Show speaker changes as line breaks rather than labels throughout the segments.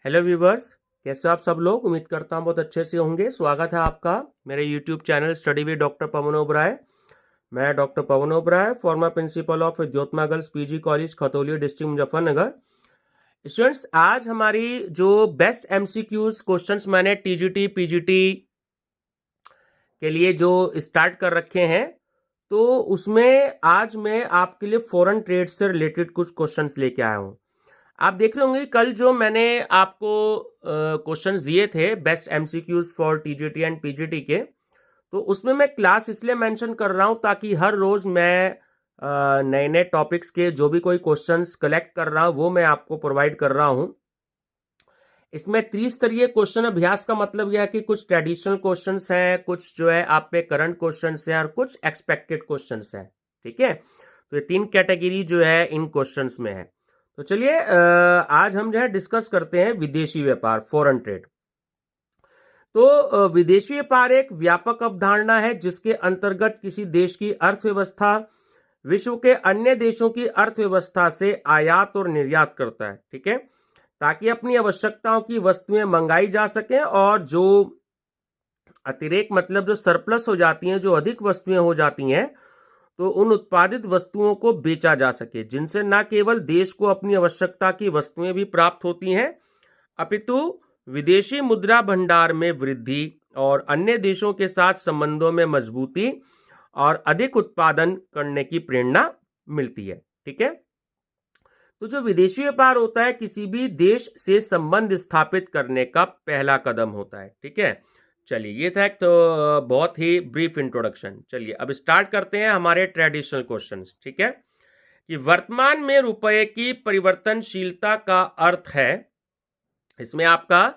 Hello viewers, कैसे हो आप सब लोग। उम्मीद करता हूँ बहुत अच्छे से होंगे। स्वागत है आपका मेरे YouTube channel study with doctor Pawan Oberoi. मैं doctor Pawan Oberoi, former principal of Vidyottama girls PG college Khatauli district Muzaffarnagar. Students, आज हमारी जो बेस्ट एमसीक्यूज क्वेश्चंस मैंने टीजीटी पीजीटी के लिए जो स्टार्ट कर रखे हैं, तो उसमें आज मैं आपके लिए फॉरेन ट्रेड से रिलेटेड कुछ क्वेश्चंस लेके आया हूँ। आप देख रहे होंगे कल जो मैंने आपको क्वेश्चंस दिए थे best MCQs for TGT and PGT के, तो उसमें मैं क्लास इसलिए मेंशन कर रहा हूं ताकि हर रोज मैं नए नए टॉपिक्स के जो भी कोई क्वेश्चंस कलेक्ट कर रहा हूं वो मैं आपको प्रोवाइड कर रहा हूं। इसमें त्रिस्तरीय क्वेश्चन अभ्यास का मतलब यह है कि कुछ ट्रेडिशनल क्वेश्चंस हैं, कुछ जो है आप पे करंट क्वेश्चंस हैं और कुछ एक्सपेक्टेड क्वेश्चंस हैं। ठीक है, तो ये तीन कैटेगरी जो है इन क्वेश्चंस में है। तो चलिए आज हम जो है डिस्कस करते हैं विदेशी व्यापार, फॉरेन ट्रेड। तो विदेशी व्यापार एक व्यापक अवधारणा है जिसके अंतर्गत किसी देश की अर्थव्यवस्था विश्व के अन्य देशों की अर्थव्यवस्था से आयात और निर्यात करता है। ठीक है, ताकि अपनी आवश्यकताओं की वस्तुएं मंगाई जा सकें और जो अतिरेक मतलब जो सरप्लस हो जाती हैं, जो अधिक वस्तुएं हो जाती हैं, तो उन उत्पादित वस्तुओं को बेचा जा सके, जिनसे न केवल देश को अपनी आवश्यकता की वस्तुएं भी प्राप्त होती हैं, अपितु विदेशी मुद्रा भंडार में वृद्धि और अन्य देशों के साथ संबंधों में मजबूती और अधिक उत्पादन करने की प्रेरणा मिलती है। ठीक है, तो जो विदेशी व्यापार होता है किसी भी देश से संबंध स्थापित करने का पहला कदम होता है। ठीक है, चलिए ये था एक तो बहुत ही ब्रीफ इंट्रोडक्शन। चलिए अब स्टार्ट करते हैं हमारे ट्रेडिशनल क्वेश्चंस। ठीक है, कि वर्तमान में रुपए की परिवर्तनशीलता का अर्थ है, इसमें आपका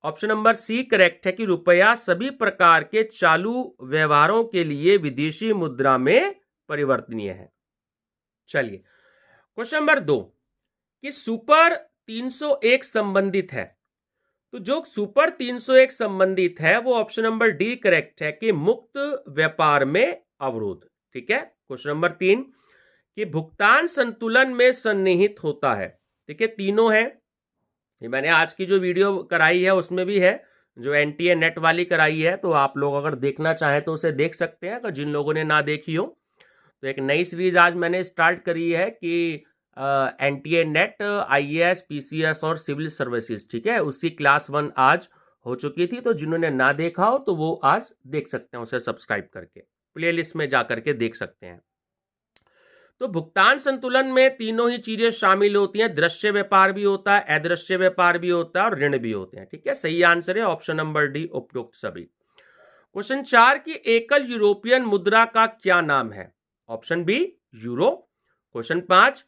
ऑप्शन नंबर सी करेक्ट है कि रुपया सभी प्रकार के चालू व्यवहारों के लिए विदेशी मुद्रा में परिवर्तनीय है। चलिए क्वेश्चन नंबर 2 कि सुपर 301 संबंधित है, तो जो सुपर 301 संबंधित है वो ऑप्शन नंबर डी करेक्ट है कि मुक्त व्यापार में अवरोध। ठीक है, क्वेश्चन नंबर 3 कि भुगतान संतुलन में सन्निहित होता है। ठीक है, तीनों है, ये मैंने आज की जो वीडियो कराई है उसमें भी है, जो एनटीए नेट वाली कराई है, तो आप लोग अगर देखना चाहें तो उसे देख सकते हैं, अगर जिन लोगों ने ना देखी हो। तो एक नई सीरीज आज मैंने स्टार्ट करी है कि एनटीए नेट, आईएएस, पीसीएस और सिविल सर्विसेज। ठीक है, उसी क्लास 1 आज हो चुकी थी, तो जिन्होंने ना देखा हो तो वो आज देख सकते हैं, उसे सब्सक्राइब करके प्लेलिस्ट में जा करके देख सकते हैं। तो भुगतान संतुलन में तीनों ही चीजें शामिल होती हैं, दृश्य व्यापार भी होता है, अदृश्य व्यापार भी होता है और ऋण भी होते हैं। ठीक है, सही आंसर है ऑप्शन नंबर डी, उपयुक्त सभी। क्वेश्चन 4 की एकल यूरोपियन मुद्रा का क्या नाम है, ऑप्शन बी यूरो। क्वेश्चन 5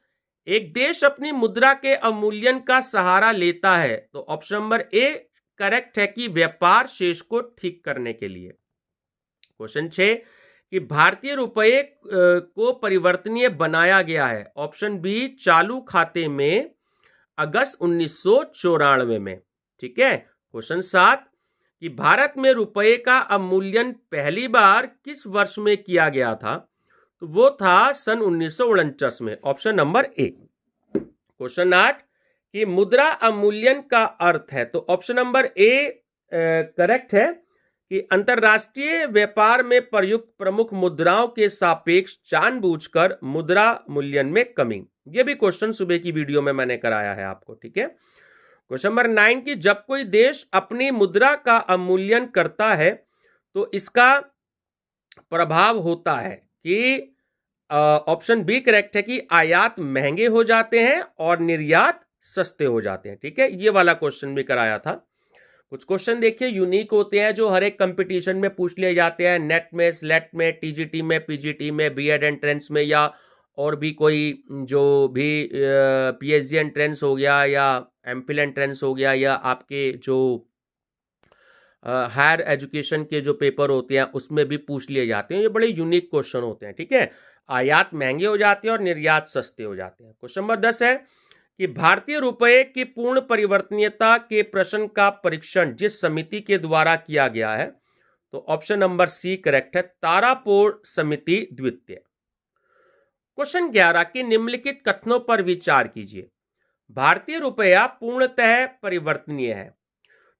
एक देश अपनी मुद्रा के अवमूल्यन का सहारा लेता है, तो ऑप्शन नंबर ए करेक्ट है कि व्यापार शेष को ठीक करने के लिए। क्वेश्चन 6 कि भारतीय रुपये को परिवर्तनीय बनाया गया है, ऑप्शन बी चालू खाते में अगस्त 1994 में। ठीक है, क्वेश्चन 7 कि भारत में रुपये का अवमूल्यन पहली बार किस वर्ष में किया गया था, तो वो था सन 1949 में, ऑप्शन नंबर ए। क्वेश्चन 8 कि मुद्रा अवमूल्यन का अर्थ है, तो ऑप्शन नंबर ए करेक्ट है कि अंतरराष्ट्रीय व्यापार में प्रयुक्त प्रमुख मुद्राओं के सापेक्ष जानबूझकर मुद्रा मूल्यन में कमी। यह भी क्वेश्चन सुबह की वीडियो में मैंने कराया है आपको। ठीक है, क्वेश्चन नंबर 9 की जब कोई देश अपनी मुद्रा का अवमूल्यन करता है तो इसका प्रभाव होता है कि ऑप्शन बी करेक्ट है कि आयात महंगे हो जाते हैं और निर्यात सस्ते हो जाते हैं। ठीक है, ये वाला क्वेश्चन भी कराया था। कुछ क्वेश्चन देखिए यूनिक होते हैं जो हर एक कंपटीशन में पूछ लिए जाते हैं, नेट में, स्लेट में, टीजीटी में, पीजीटी में, बीएड एंट्रेंस में, या और भी कोई जो भी पीएचडी एंट्रेंस हो गया या एमफिल एंट्रेंस हो गया, या आपके जो हायर एजुकेशन के जो पेपर होते हैं उसमें भी पूछ लिए जाते हैं। ये बड़े यूनिक क्वेश्चन होते हैं। ठीक है, आयात महंगे हो जाते हैं और निर्यात सस्ते हो जाते हैं। क्वेश्चन नंबर 10 है कि भारतीय रुपये की पूर्ण परिवर्तनीयता के प्रश्न का परीक्षण जिस समिति के द्वारा किया गया है, तो ऑप्शन नंबर सी करेक्ट है, तारापोर समिति द्वितीय। क्वेश्चन 11 के निम्नलिखित कथनों पर विचार कीजिए। भारतीय रुपया पूर्णतः परिवर्तनीय है।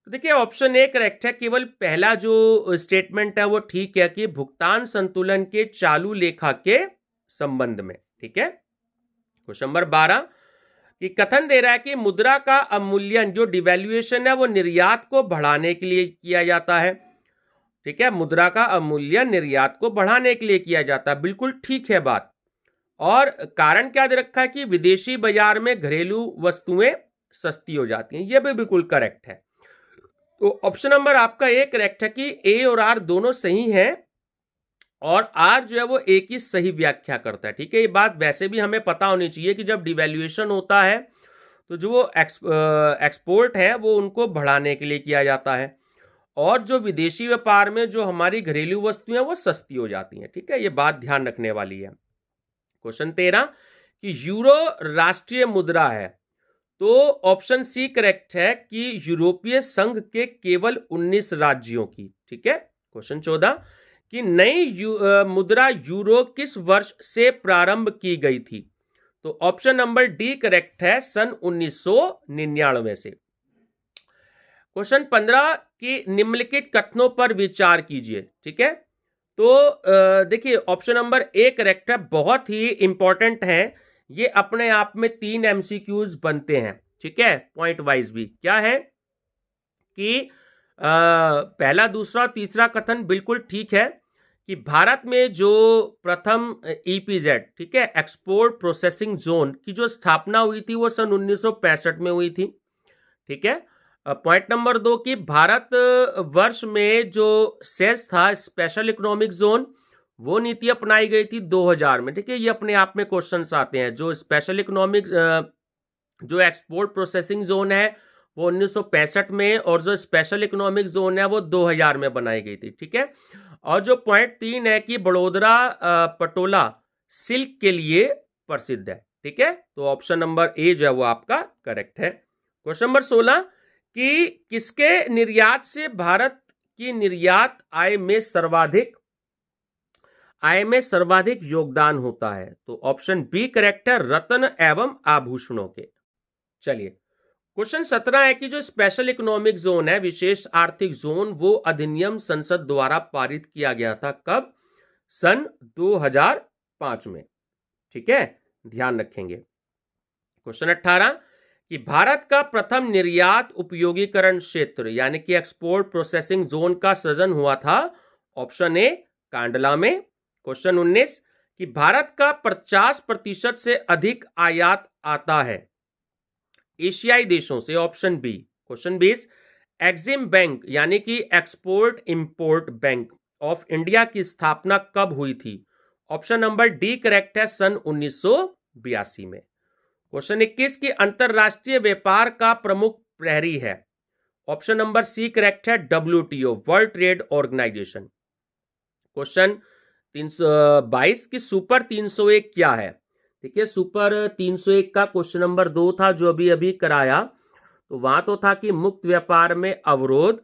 तो देखिए ऑप्शन ए करेक्ट है, केवल पहला जो स्टेटमेंट है वो ठीक है कि भुगतान संतुलन के चालू लेखा के संबंध में। ठीक है। क्वेश्चन नंबर 12 कि कथन दे रहा है कि मुद्रा का अवमूल्यन जो डिवैल्यूएशन है वो निर्यात को बढ़ाने के लिए किया जाता है। ठीक है, मुद्रा का अवमूल्यन निर्यात को बढ़ाने के लिए किया जाता है, बिल्कुल ठीक है बात। और कारण क्या दे रखा है कि विदेशी बाजार में घरेलू वस्तुएं सस्ती हो जाती हैं, यह भी बिल्कुल करेक्ट है। तो ऑप्शन नंबर आपका ए करेक्ट है कि ए और आर दोनों सही हैं और आर जो है वो ए की सही व्याख्या करता है। ठीक है, ये बात वैसे भी हमें पता होनी चाहिए कि जब डिवैल्यूएशन होता है तो जो वो एक्सपोर्ट है वो उनको बढ़ाने के लिए किया जाता है और जो विदेशी व्यापार में जो हमारी घरेलू वस्तुएं वो सस्ती हो जाती हैं। ठीक है, ये बात ध्यान रखने वाली है। क्वेश्चन 13 कि यूरो राष्ट्रीय मुद्रा है, तो ऑप्शन सी करेक्ट है कि यूरोपीय संघ के केवल 19 राज्यों की। ठीक है। क्वेश्चन 14 कि नई मुद्रा यूरो किस वर्ष से प्रारंभ की गई थी, तो ऑप्शन नंबर डी करेक्ट है, सन 1999 से। क्वेश्चन 15 कि निम्नलिखित कथनों पर विचार कीजिए। ठीक है, तो देखिए ऑप्शन नंबर ए करेक्ट है, बहुत ही इंपॉर्टेंट है ये, अपने आप में 3 एमसीक्यूज बनते हैं। ठीक है, पॉइंट वाइज भी क्या है कि पहला, दूसरा, तीसरा कथन बिल्कुल ठीक है कि भारत में जो प्रथम ईपीजेड, ठीक है, एक्सपोर्ट प्रोसेसिंग जोन की जो स्थापना हुई थी वो सन 1965 में हुई थी। ठीक है। पॉइंट नंबर 2 कि भारत वर्ष में जो सेस था, स्पेशल इकोनॉमिक जोन, वो नीति अपनाई गई थी 2000 में। ठीक है, ये अपने आप में क्वेश्चंस आते हैं। जो स्पेशल इकोनॉमिक जो एक्सपोर्ट प्रोसेसिंग जोन है वो 1965 में और जो स्पेशल इकोनॉमिक जोन है वो 2000 में बनाई गई थी। ठीक है, और जो पॉइंट 3 है कि बड़ोदरा पटोला सिल्क के लिए प्रसिद्ध है। ठीक है, तो ऑप्शन नंबर ए जो है वो आपका करेक्ट है। क्वेश्चन नंबर 16 कि किसके निर्यात से भारत की निर्यात आय में सर्वाधिक योगदान होता है, तो ऑप्शन बी करेक्ट है, रत्न एवं आभूषणों के। चलिए क्वेश्चन 17 है कि जो स्पेशल इकोनॉमिक जोन है, विशेष आर्थिक जोन, वो अधिनियम संसद द्वारा पारित किया गया था कब, सन 2005 में। ठीक है, ध्यान रखेंगे। क्वेश्चन 18 कि भारत का प्रथम निर्यात उपयोगीकरण क्षेत्र यानी कि एक्सपोर्ट प्रोसेसिंग जोन का सृजन हुआ था, ऑप्शन ए कांडला में। क्वेश्चन 19 कि भारत का 50% से अधिक आयात आता है एशियाई देशों से, option B. Question 20 EXIM bank यानी कि export import bank of India की स्थापना कब हुई थी, ऑप्शन नंबर डी करेक्ट है, सन 1982 में। क्वेश्चन 21 की अंतरराष्ट्रीय व्यापार का प्रमुख प्रहरी है, ऑप्शन नंबर सी करेक्ट है, WTO, world trade organisation. Question 322 की सुपर 301 क्या है। देखिए सुपर 301 का क्वेश्चन नंबर 2 था जो अभी अभी कराया, तो वहां तो था कि मुक्त व्यापार में अवरोध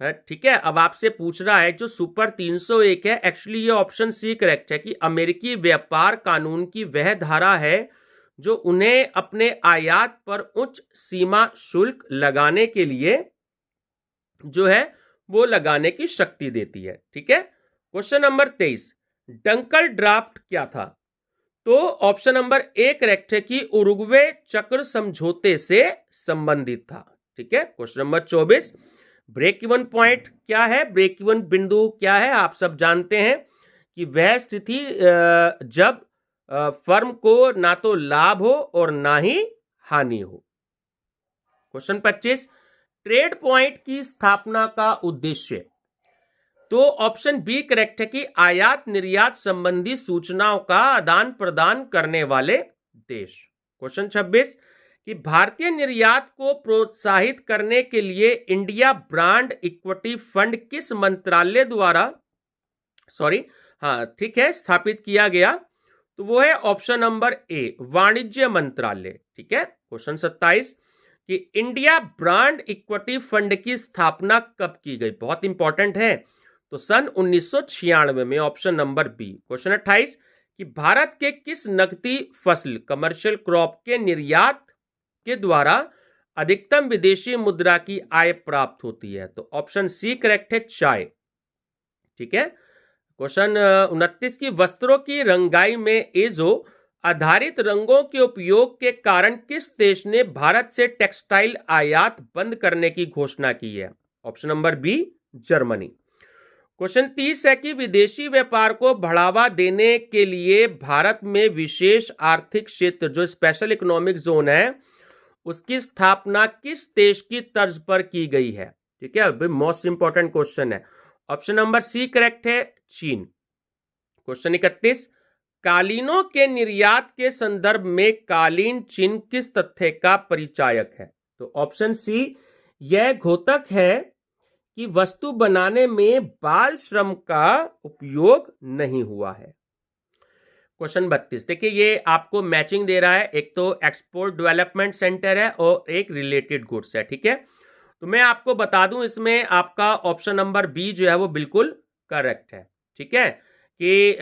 है। ठीक है, अब आपसे पूछ रहा है जो सुपर 301 है, एक्चुअली ये ऑप्शन सी करेक्ट है कि अमेरिकी व्यापार कानून की वह धारा है जो उन्हें अपने आयात पर उच्च सीमा शुल्क लगाने के लिए जो है वो लगाने की शक्ति देती है। ठीक है। क्वेश्चन नंबर 23 डंकल ड्राफ्ट क्या था, तो ऑप्शन नंबर ए करेक्ट है कि उरुग्वे चक्र समझौते से संबंधित था। ठीक है। Question number 24 break even point क्या है, ब्रेक इवन बिंदु क्या है, आप सब जानते हैं कि वह स्थिति जब फर्म को ना तो लाभ हो और ना ही हानि हो। क्वेश्चन 25 ट्रेड पॉइंट की स्थापना का उद्देश्य, तो ऑप्शन बी करेक्ट है कि आयात निर्यात संबंधी सूचनाओं का आदान प्रदान करने वाले देश। क्वेश्चन 26 कि भारतीय निर्यात को प्रोत्साहित करने के लिए इंडिया ब्रांड इक्विटी फंड किस मंत्रालय द्वारा ठीक है स्थापित किया गया, तो वो है ऑप्शन नंबर ए वाणिज्य मंत्रालय। ठीक है। क्वेश्चन 27 कि इंडिया ब्रांड इक्विटी फंड की स्थापना कब की गई, बहुत इंपॉर्टेंट है, तो सन 1996 में, ऑप्शन नंबर बी। क्वेश्चन 28 कि भारत के किस नकदी फसल कमर्शियल क्रॉप के निर्यात के द्वारा अधिकतम विदेशी मुद्रा की आय प्राप्त होती है? तो ऑप्शन सी करेक्ट है, चाय। ठीक है। क्वेश्चन 29 की वस्त्रों की रंगाई में एजो आधारित रंगों के उपयोग के कारण किस देश ने भारत से टेक्सटाइल आयात बंद करने की घोषणा की है? Option number B, Germany. Question 30 है कि विदेशी व्यापार को बढ़ावा देने के लिए भारत में विशेष आर्थिक क्षेत्र जो स्पेशल इकोनॉमिक जोन है उसकी स्थापना किस देश की तर्ज पर की गई है? ठीक है, मोस्ट इंपॉर्टेंट क्वेश्चन है। ऑप्शन नंबर सी करेक्ट है, चीन। क्वेश्चन 31, कालीनों के निर्यात के संदर्भ में कालीन चिन्ह किस तथ्य का परिचायक है? तो ऑप्शन सी, यह घोतक है कि वस्तु बनाने में बाल श्रम का उपयोग नहीं हुआ है। क्वेश्चन 32, देखिए ये आपको मैचिंग दे रहा है, एक तो एक्सपोर्ट डेवलपमेंट सेंटर है और एक रिलेटेड गुड्स है। ठीक है, तो मैं आपको बता दूं इसमें आपका ऑप्शन नंबर बी जो है वो बिल्कुल करेक्ट है। ठीक है, कि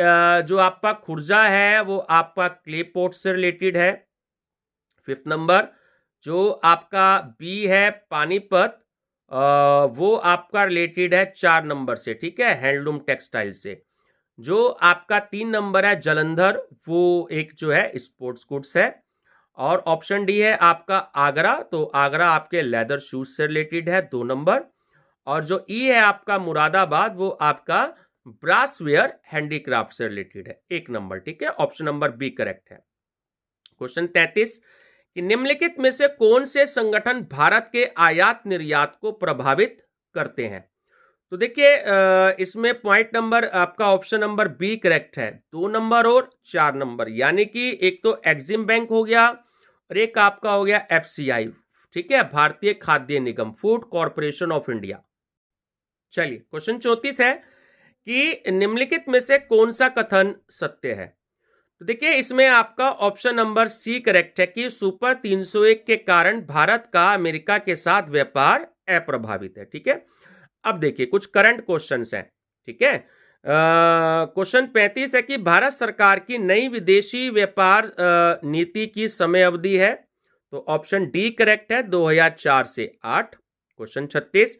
जो आपका खुर्जा है वो आपका क्ले पोर्ट से रिलेटेड है। 5th नंबर जो आपका बी है पानीपत, वो आपका रिलेटेड है 4 नंबर से। ठीक है, हैंडलूम टेक्सटाइल से। जो आपका 3 नंबर है जलंधर, वो एक जो है स्पोर्ट्स गुड्स है। और ऑप्शन डी है आपका आगरा, तो आगरा आपके लेदर शूज से रिलेटेड है 2 नंबर। और जो ई है आपका मुरादाबाद, वो आपका ब्रासवेयर हैंडीक्राफ्ट से रिलेटेड है 1 नंबर। ठीक है, ऑप्शन नंबर बी करेक्ट है। क्वेश्चन 33 कि निम्नलिखित में से कौन से संगठन भारत के आयात निर्यात को प्रभावित करते हैं? तो देखिए इसमें पॉइंट नंबर आपका ऑप्शन नंबर बी करेक्ट है, 2 नंबर और 4 नंबर, यानी कि एक तो एक्सिम बैंक हो गया और एक आपका हो गया एफसीआई। ठीक है, भारतीय खाद्य निगम, फूड कॉर्पोरेशन ऑफ इंडिया। चलिए क्वेश्चन 34 है कि निम्नलिखित में से कौन सा कथन सत्य है? तो देखिए इसमें आपका ऑप्शन नंबर सी करेक्ट है कि सुपर 301 के कारण भारत का अमेरिका के साथ व्यापार अप्रभावित है। ठीक है, अब देखिए कुछ करंट क्वेश्चंस हैं। ठीक है, क्वेश्चन 35 है कि भारत सरकार की नई विदेशी व्यापार नीति की समय अवधि है? तो ऑप्शन डी करेक्ट है, 2004 से 8। क्वेश्चन 36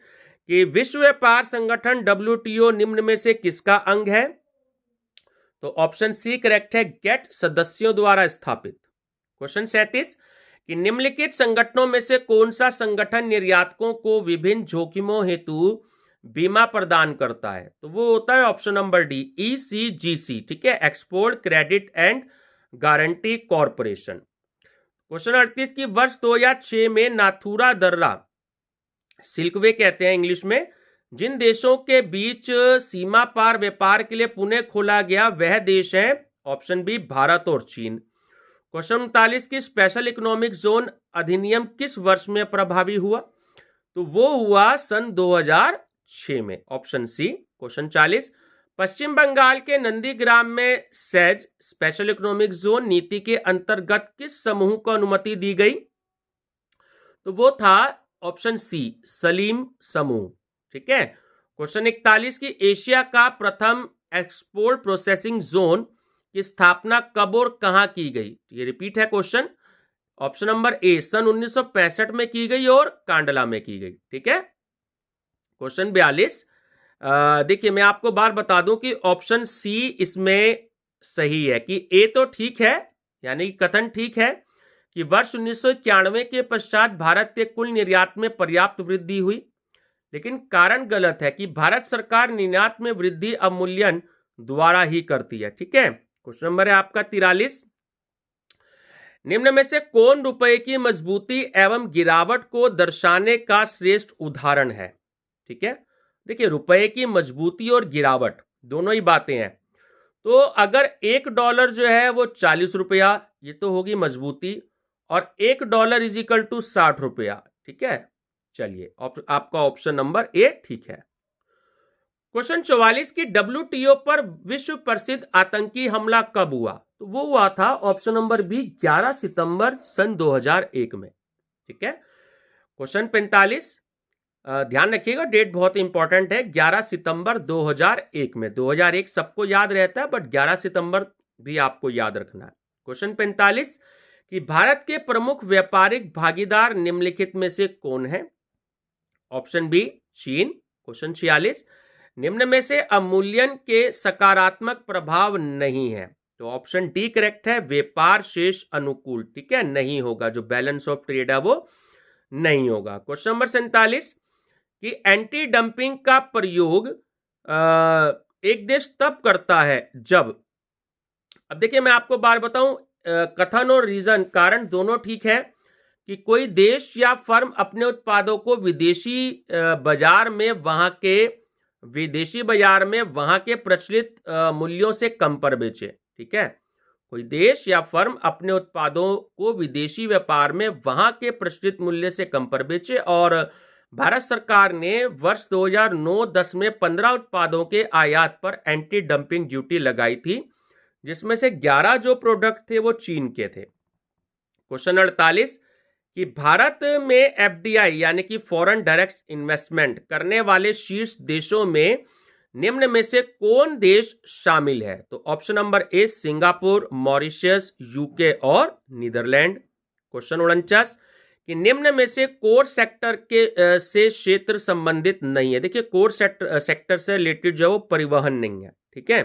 कि विश्व व्यापार संगठन डब्ल्यूटीओ निम्न में से किसका अंग है? तो ऑप्शन सी करेक्ट है, गेट सदस्यों द्वारा स्थापित। क्वेश्चन 37 कि निम्नलिखित संगठनों में से कौन सा संगठन निर्यातकों को विभिन्न जोखिमों हेतु बीमा प्रदान करता है? तो वो होता है ऑप्शन नंबर डी, ईसीजीसी। ठीक है, export credit and guarantee corporation. Question 38 की वर्ष 2006 में नाथुरा दर्रा सिल्कवे कहते हैं इंग्लिश में, जिन देशों के बीच सीमा पार व्यापार के लिए पुनः खोला गया वह देश है? ऑप्शन बी, भारत और चीन। क्वेश्चन 39 की स्पेशल इकोनॉमिक जोन अधिनियम किस वर्ष में प्रभावी हुआ? तो वो हुआ सन 2006 में, ऑप्शन सी। क्वेश्चन 40 पश्चिम बंगाल के नंदीग्राम में सेज स्पेशल इकोनॉमिक जोन नीति के अंतर्गत किस समूह को अनुमति दी गई? तो वो था ऑप्शन सी, सलीम समूह। ठीक है, क्वेश्चन 41 की एशिया का प्रथम एक्सपोर्ट प्रोसेसिंग जोन की स्थापना कब और कहां की गई? ये रिपीट है क्वेश्चन। ऑप्शन नंबर ए, सन 1965 में की गई और कांडला में की गई। ठीक है, क्वेश्चन 42 देखिए मैं आपको बार बता दूं कि ऑप्शन सी इसमें सही है कि ए तो ठीक है, यानी कथन ठीक है कि वर्ष 1991 के पश्चात भारत के कुल निर्यात में पर्याप्त वृद्धि हुई, लेकिन कारण गलत है कि भारत सरकार निर्यात में वृद्धि अवमूल्यन द्वारा ही करती है। ठीक है, क्वेश्चन नंबर है आपका 43 निम्न में से कौन रुपए की मजबूती एवं गिरावट को दर्शाने का श्रेष्ठ उदाहरण है? ठीक है, देखिए रुपए की मजबूती और गिरावट दोनों ही बातें हैं। तो अगर $1 जो है वो 40 रुपया, ये तो होगी मजबूती, और $1 इज इक्वल टू 60 रुपया। ठीक है, चलिए आपका ऑप्शन नंबर ए ठीक है। क्वेश्चन 44 की डब्ल्यूटीओ पर विश्व प्रसिद्ध आतंकी हमला कब हुआ? तो वो हुआ था ऑप्शन नंबर बी, 11 सितंबर सन 2001 में। ठीक है, क्वेश्चन 45 ध्यान रखिएगा, डेट बहुत इंपॉर्टेंट है, 11 सितंबर 2001 में। 2001 सबको याद रहता है, बट 11 सितंबर भी आपको याद रखना है। क्वेश्चन 45 कि भारत के प्रमुख व्यापारिक भागीदार निम्नलिखित में से कौन है? ऑप्शन बी चीन। क्वेश्चन 46, निम्न में से अवमूल्यन के सकारात्मक प्रभाव नहीं है, तो ऑप्शन डी करेक्ट है, व्यापार शेष अनुकूल। ठीक है, नहीं होगा, जो बैलेंस ऑफ ट्रेड है वो नहीं होगा। क्वेश्चन नंबर 47 कि एंटी डंपिंग का प्रयोग एक देश तब करता है जब, अब देखिए मैं आपको बार बताऊं, कथन और रीजन कारण दोनों ठीक है, कि कोई देश या फर्म अपने उत्पादों को विदेशी बाजार में वहां के प्रचलित मूल्यों से कम पर बेचे। ठीक है, कोई देश या फर्म अपने उत्पादों को विदेशी व्यापार में वहां के प्रचलित मूल्य से कम पर बेचे। और भारत सरकार ने वर्ष 2009-10 में 15 उत्पादों के आयात पर एंटी डंपिंग ड्यूटी लगाई थी, जिसमें से 11 जो प्रोडक्ट थे वो चीन के थे। क्वेश्चन 48 कि भारत में एफडीआई यानी कि फॉरेन डायरेक्ट इन्वेस्टमेंट करने वाले शीर्ष देशों में निम्न में से कौन देश शामिल है? तो option number A Singapore, Mauritius, UK और नीदरलैंड। क्वेश्चन 49 कि निम्न में से कोर सेक्टर के से क्षेत्र संबंधित नहीं है। देखिए कोर सेक्टर से रिलेटेड जो परिवहन नहीं है। ठीक है,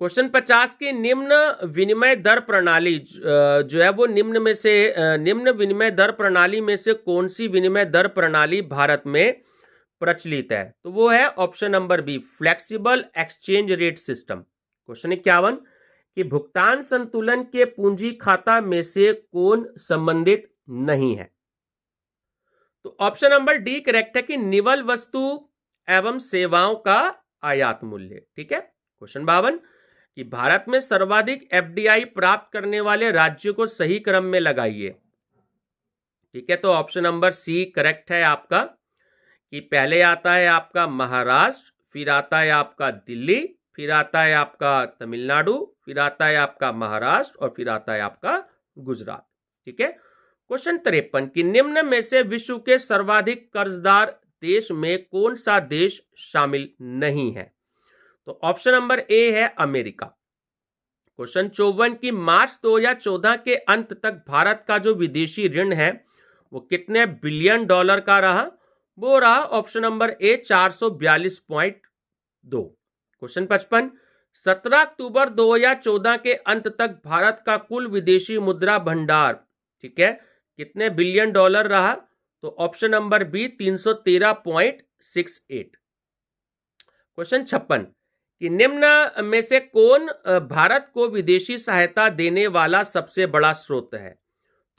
क्वेश्चन 50 की निम्न विनिमय दर प्रणाली जो है वो निम्न विनिमय दर प्रणाली में से कौन सी विनिमय दर प्रणाली भारत में प्रचलित है? तो वो है option number be flexible exchange rate system. Question 51 कि भुगतान संतुलन के पूंजी खाता में से कौन संबंधित नहीं है? तो ऑप्शन नंबर डी करेक्ट है कि निवल वस्तु एवं सेवाओं का आयात मूल्य। ठीक है, क्वेश्चन 52 कि भारत में सर्वाधिक एफडीआई प्राप्त करने वाले राज्यों को सही क्रम में लगाइए। ठीक है, तो ऑप्शन नंबर सी करेक्ट है आपका, कि पहले आता है आपका महाराष्ट्र, फिर आता है आपका दिल्ली, फिर आता है आपका तमिलनाडु, फिर आता है आपका महाराष्ट्र और फिर आता है आपका गुजरात। ठीक है, क्वेश्चन 53 कि निम्न में से विश्व के सर्वाधिक कर्जदार देश में कौन सा देश शामिल नहीं है? तो ऑप्शन नंबर ए है अमेरिका। क्वेश्चन 54 की मार्च 2014 के अंत तक भारत का जो विदेशी ऋण है वो कितने बिलियन डॉलर का रहा? वो रहा ऑप्शन नंबर ए 442.2। क्वेश्चन 55 17 अक्टूबर 2014 के अंत तक भारत का कुल विदेशी मुद्रा भंडार, ठीक है, कितने बिलियन डॉलर रहा? तो ऑप्शन नंबर बी 313.68। क्वेश्चन 56 कि निम्न में से कौन भारत को विदेशी सहायता देने वाला सबसे बड़ा स्रोत है?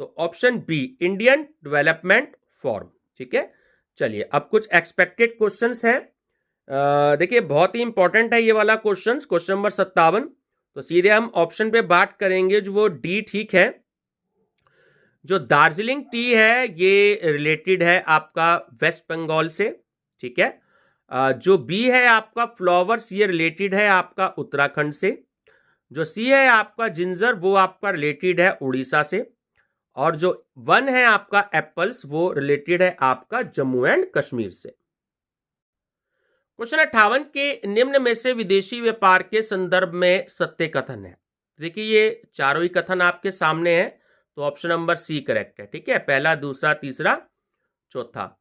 तो option B Indian development form. ठीक है, चलिए अब कुछ एक्सपेक्टेड क्वेश्चंस हैं। देखिए बहुत ही इंपॉर्टेंट है ये वाला क्वेश्चन, क्वेश्चन नंबर 57। तो सीधे हम ऑप्शन पे बात करेंगे, जो वो डी ठीक है। जो दार्जिलिंग टी है ये रिलेटेड है आपका वेस्ट बंगाल से। ठीक है, जो बी है आपका फ्लावर्स, ये रिलेटेड है आपका उत्तराखंड से। जो सी है आपका जिंजर, वो आपका रिलेटेड है उड़ीसा से। और जो 1 है आपका एप्पल्स, वो रिलेटेड है आपका जम्मू एंड कश्मीर से। क्वेश्चन 58 के निम्न में से विदेशी व्यापार के संदर्भ में सत्य कथन है। देखिए ये चारों ही कथन आपके सामने हैं, तो ऑप्शन नंबर सी करेक्ट है। ठीक है, पहला, दूसरा, तीसरा, चौथा।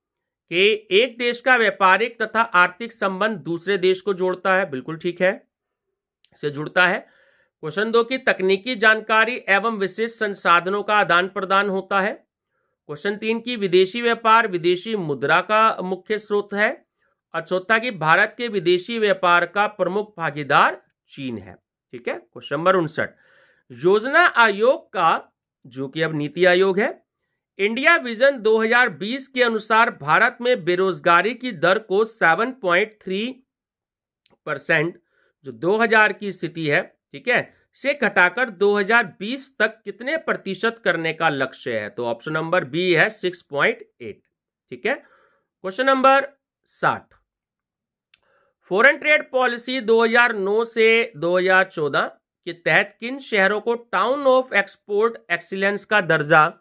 कि एक देश का व्यापारिक तथा आर्थिक संबंध दूसरे देश को जोड़ता है, बिल्कुल ठीक है, से जुड़ता है। क्वेश्चन 2 की तकनीकी जानकारी एवं विशेष संसाधनों का आदान प्रदान होता है। क्वेश्चन 3 की विदेशी व्यापार विदेशी मुद्रा का मुख्य स्रोत है। और चौथा की भारत के विदेशी व्यापार का प्रमुख भागीदार चीन है। ठीक है, क्वेश्चन नंबर 59 योजना आयोग का, जो कि अब नीति आयोग है, इंडिया विजन 2020 के अनुसार भारत में बेरोजगारी की दर को 7.3% जो 2000 की स्थिति है, ठीक है, से घटाकर 2020 तक कितने प्रतिशत करने का लक्ष्य है? तो ऑप्शन नंबर बी है 6.8। ठीक है, question number 60 foreign trade policy 2009 से 2014 के तहत किन शहरों को टाउन ऑफ एक्सपोर्ट एक्सीलेंस का दर्जा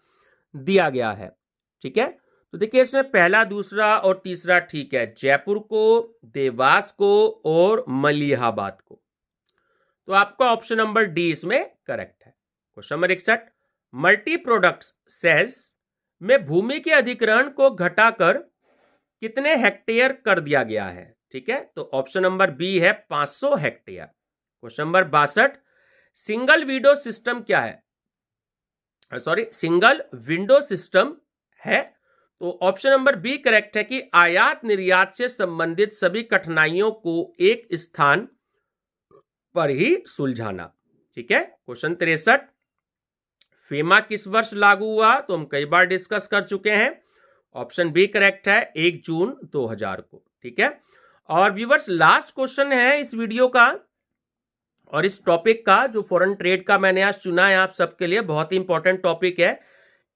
दिया गया है? ठीक है, तो देखिए इसमें पहला, दूसरा और तीसरा ठीक है, जयपुर को, देवास को और मलिहाबाद को। तो आपका ऑप्शन नंबर डी इसमें करेक्ट है। Question number 61, multi products sales में भूमि के अधिग्रहण को घटाकर कितने हेक्टेयर कर दिया गया है? ठीक है, तो ऑप्शन नंबर बी है 500 hectare. Question number 62, single window system क्या है? सॉरी, सिंगल विंडो सिस्टम है। तो ऑप्शन नंबर बी करेक्ट है कि आयात निर्यात से संबंधित सभी कठिनाइयों को एक स्थान पर ही सुलझाना। ठीक है। क्वेश्चन 63, फेमा किस वर्ष लागू हुआ? तो हम कई बार डिस्कस कर चुके हैं। ऑप्शन बी करेक्ट है, 1 जून 2000 को। ठीक है। और व्यूअर्स, लास्ट क्वेश्चन है इस वीडियो का और इस टॉपिक का, जो फॉरेन ट्रेड का मैंने आज चुना है आप सबके लिए, बहुत ही इंपॉर्टेंट टॉपिक है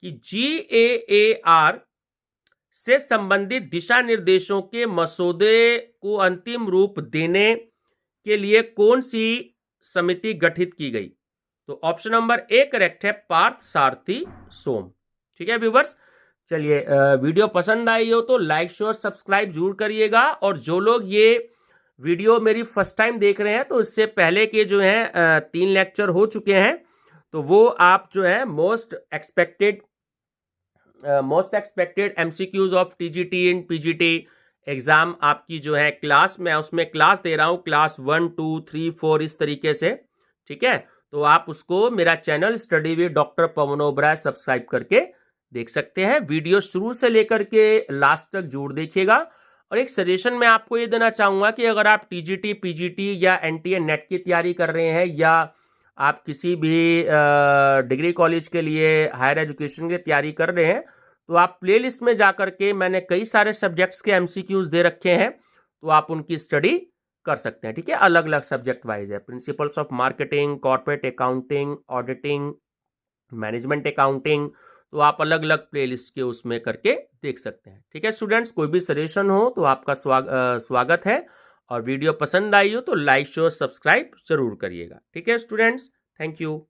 कि GAAR से संबंधित दिशा निर्देशों के मसौदे को अंतिम रूप देने के लिए कौन सी समिति गठित की गई? तो ऑप्शन नंबर ए करेक्ट है, पार्थ सारथी सोम। ठीक है व्यूवर्स, चलिए वीडियो पसंद आई हो तो लाइक शेयर सब्सक्राइब जरूर करिएगा। और जो लोग ये वीडियो मेरी फर्स्ट टाइम देख रहे हैं तो इससे पहले के जो है 3 लेक्चर हो चुके हैं, तो वो आप जो है most expected MCQs of TGT and PGT exam आपकी जो है क्लास, मैं उसमें क्लास दे रहा हूं, क्लास 1 2 3 4 इस तरीके से। ठीक है, तो आप उसको मेरा channel study with doctor Pawan Oberoi subscribe करके देख सकते हैं। वीडियो शुरू से लेकर के लास्ट तक जरूर देखिएगा। और एक सजेशन मैं आपको ये देना चाहूंगा कि अगर आप TGT PGT या NTA नेट की तैयारी कर रहे हैं या आप किसी भी डिग्री कॉलेज के लिए हायर एजुकेशन की तैयारी कर रहे हैं, तो आप प्लेलिस्ट में जाकर के मैंने कई सारे सब्जेक्ट्स के MCQs दे रखे हैं, तो आप उनकी स्टडी कर सकते हैं। ठीक है, अलग अलग सब्जेक्ट वाइज है, principles of marketing, corporate accounting, auditing, management accounting, तो आप अलग अलग प्लेलिस्ट के उसमें करके देख सकते हैं। ठीक है स्टूडेंट्स, कोई भी सजेशन हो तो आपका स्वागत है। और वीडियो पसंद आई हो तो लाइक शेयर सब्सक्राइब जरूर करिएगा। ठीक है स्टूडेंट्स, थैंक यू।